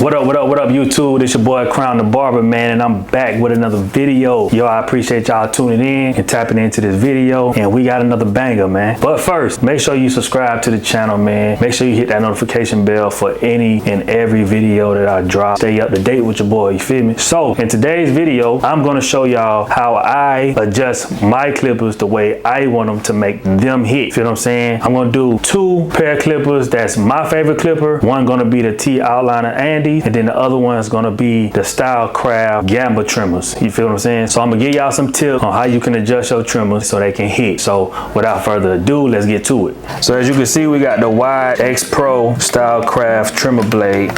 What up, YouTube? It's your boy Crown the Barber, man, and I'm back with another video. Yo, I appreciate y'all tuning in and tapping into this video, and we got another banger, man. But first, make sure you subscribe to the channel, man. Make sure you hit that notification bell for any and every video that I drop. Stay up to date with your boy, you feel me? So, in today's video, I'm gonna show y'all how I adjust my clippers the way I want them to make them hit. Feel what I'm saying? I'm gonna do two pair of clippers. That's my favorite clipper. One gonna be the T outliner Andis, and then the other one is gonna be the Stylecraft Gamma trimmers. You feel what I'm saying? So I'm gonna give y'all some tips on how you can adjust your trimmers so they can hit. So without further ado, let's get to it. So as you can see, we got the Wide X Pro Stylecraft trimmer blade.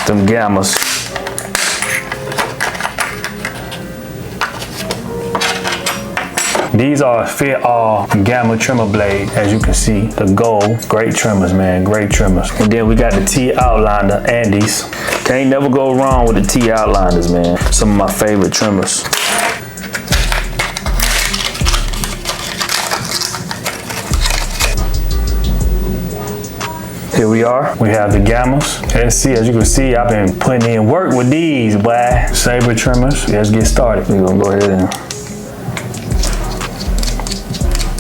Them Gammas. These are fit all Gamma trimmer blade. As you can see, the gold, great trimmers, man, great trimmers. And then we got the T outliner Andis. Can't never go wrong with the T outliners, man. Some of my favorite trimmers. Here we are, we have the Gammas. Let's see, as you can see, I've been putting in work with these, boy. Saber trimmers. Let's get started. We're gonna go ahead and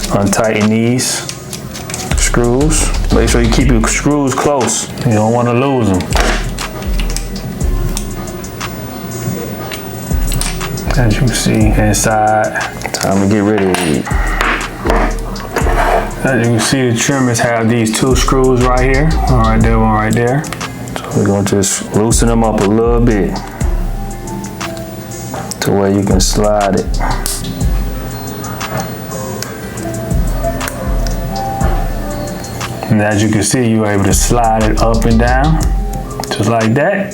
untighten these screws. Make sure you keep your screws close. You don't want to lose them. As you can see inside, time to get rid of these. As you can see, the trimmers have these two screws right here. One right there, one right there. So we're gonna just loosen them up a little bit to where you can slide it. And as you can see, you're able to slide it up and down, just like that.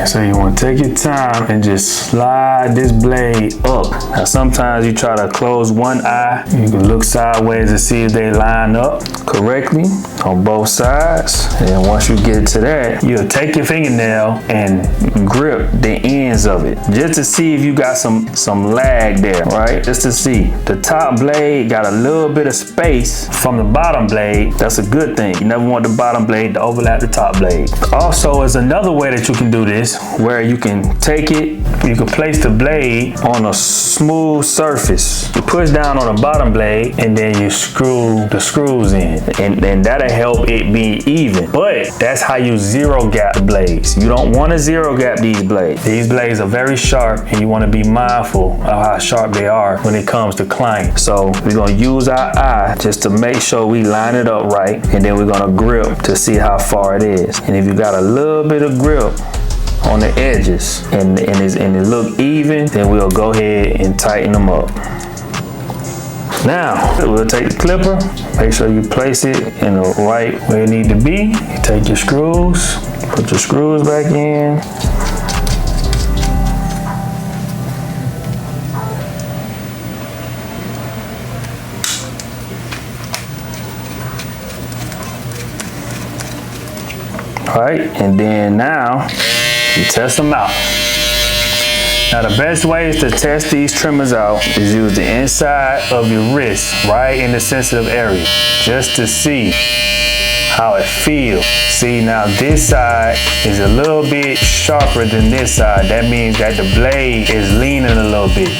So you want to take your time and just slide this blade up. Now sometimes you try to close one eye. You can look sideways to see if they line up correctly on both sides. And once you get to that, you'll take your fingernail and grip the ends of it, just to see if you got some lag there, right? Just to see. The top blade got a little bit of space from the bottom blade. That's a good thing. You never want the bottom blade to overlap the top blade. Also, is another way that you can do this, where you can take it, you can place the blade on a smooth surface. You push down on the bottom blade and then you screw the screws in, and that'll help it be even. But that's how you zero gap the blades. You don't want to zero gap these blades. These blades are very sharp, and you want to be mindful of how sharp they are when it comes to climbing. So we're going to use our eye just to make sure we line it up right, and then we're going to grip to see how far it is. And if you got a little bit of grip on the edges and it look even, then we'll go ahead and tighten them up. Now we'll take the clipper, make sure you place it in the right where it need to be. You take your screws, put your screws back in. All right, and then now you test them out. Now the best way to test these trimmers out is use the inside of your wrist, right in the sensitive area, just to see how it feels. See, now this side is a little bit sharper than this side. That means that the blade is leaning a little bit.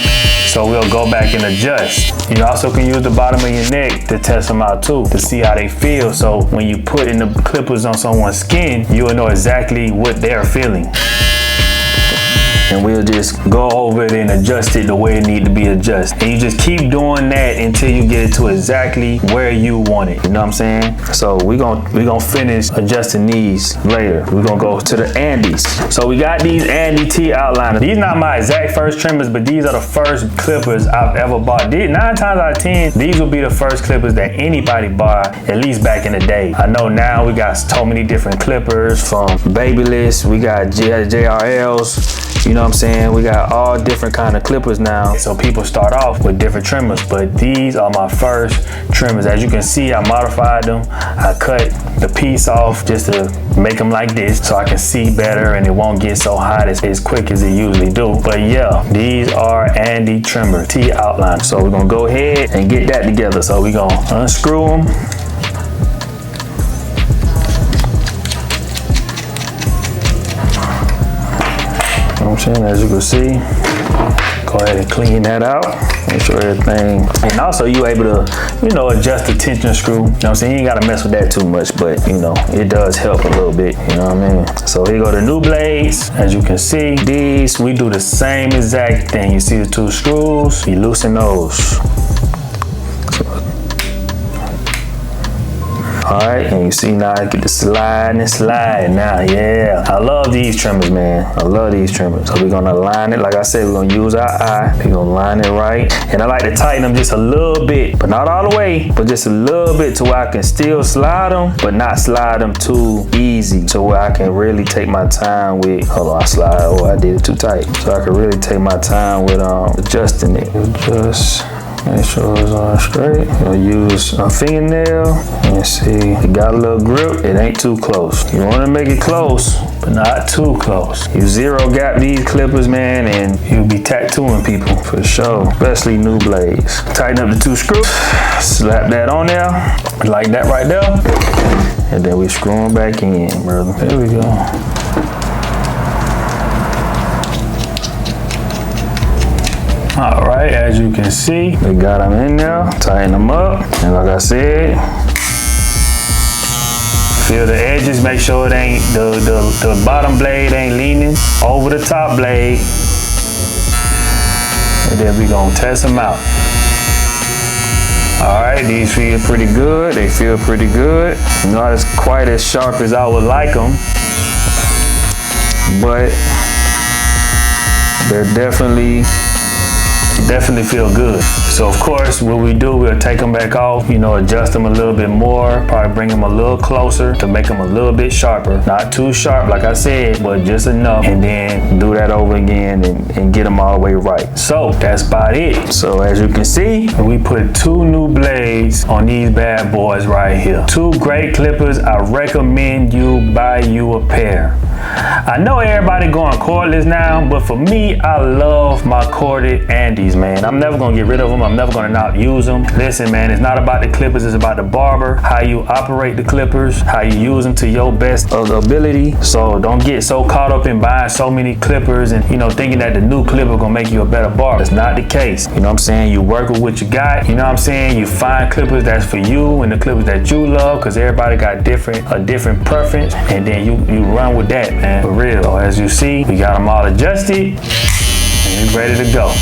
So we'll go back and adjust. You also can use the bottom of your neck to test them out too, to see how they feel. So when you put in the clippers on someone's skin, you will know exactly what they're feeling. And we'll just go over it and adjust it the way it needs to be adjusted. And you just keep doing that until you get it to exactly where you want it. You know what I'm saying? So we're gonna finish adjusting these later. We're gonna go to the Andis. So we got these Andis T outliners. These not my exact first trimmers, but these are the first clippers I've ever bought. 9 times out of 10, these will be the first clippers that anybody bought, at least back in the day. I know now we got so many different clippers, from Babyless, we got JRLs. You know what I'm saying? We got all different kind of clippers now. So people start off with different trimmers, but these are my first trimmers. As you can see, I modified them. I cut the piece off just to make them like this so I can see better and it won't get so hot as quick as it usually do. But yeah, these are Andis trimmer T outline. So we're gonna go ahead and get that together. So we're gonna unscrew them. know what I'm saying? As you can see, go ahead and clean that out. Make sure everything, and also you able to, you know, adjust the tension screw. You know what I'm saying? You ain't gotta mess with that too much, but you know, it does help a little bit, you know what I mean? So here go the new blades. As you can see, these, we do the same exact thing. You see the 2 screws, you loosen those. All right, and you see now I get the slide and slide now, yeah. I love these trimmers, man. I love these trimmers. So we're gonna line it, like I said, we're gonna use our eye. We're gonna line it right. And I like to tighten them just a little bit, but not all the way, but just a little bit to where I can still slide them, but not slide them too easy. So where I can really take my time with, hold on, I did it too tight. So I can really take my time with adjusting it. Just make sure it's on straight. I'll use a fingernail and see, it got a little grip. It ain't too close. You want to make it close, but not too close. You zero gap these clippers, man, and you'll be tattooing people for sure, especially new blades. Tighten up the 2 screws, slap that on there, like that right there, and then we screw them back in, brother. There we go. All right, as you can see, we got them in there, tighten them up, and like I said, feel the edges, make sure it ain't, the bottom blade ain't leaning over the top blade, and then we gonna test them out. All right, these feel pretty good, they feel pretty good. Not as quite as sharp as I would like them, but they're definitely feel good. So of course, what we do, we'll take them back off, you know, adjust them a little bit more, probably bring them a little closer to make them a little bit sharper. Not too sharp, like I said, but just enough. And then do that over again and get them all the way right. So that's about it. So as you can see, we put 2 new blades on these bad boys right here. 2 great clippers. I recommend you buy you a pair. I know everybody going cordless now, but for me, I love my corded Andis, man. I'm never gonna get rid of them. I'm never gonna not use them. Listen, man, it's not about the clippers, it's about the barber, how you operate the clippers, how you use them to your best ability. So don't get so caught up in buying so many clippers and, you know, thinking that the new clipper gonna make you a better barber. That's not the case. You know what I'm saying? You work with what you got. You know what I'm saying? You find clippers that's for you and the clippers that you love, because everybody got a different preference, and then you run with that, man, for real. So as you see, we got them all adjusted and we're ready to go.